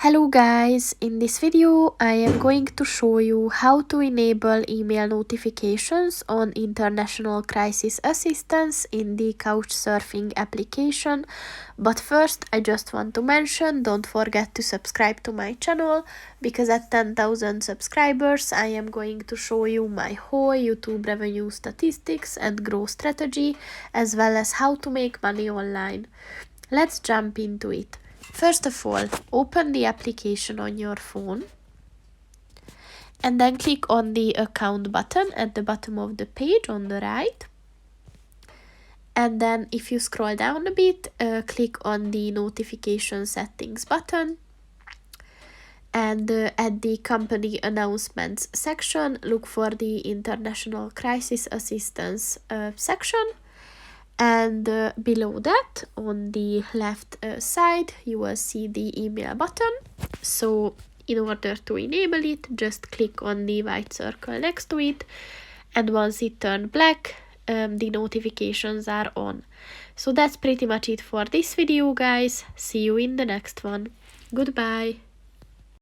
Hello guys, in this video I am going to show you how to enable email notifications on international crisis assistance in the Couchsurfing application. But first I just want to mention, don't forget to subscribe to my channel, because at 10,000 subscribers I am going to show you my whole YouTube revenue statistics and growth strategy, as well as how to make money online. Let's jump into it. First of all, open the application on your phone and then click on the account button at the bottom of the page on the right. And then if you scroll down a bit, click on the notification settings button. And at the company announcements section, look for the international crisis assistance section. And below that, on the left side, you will see the email button. So in order to enable it, just click on the white circle next to it, and once it turns black, the notifications are on. So that's pretty much it for this video, guys. See you in the next one. Goodbye.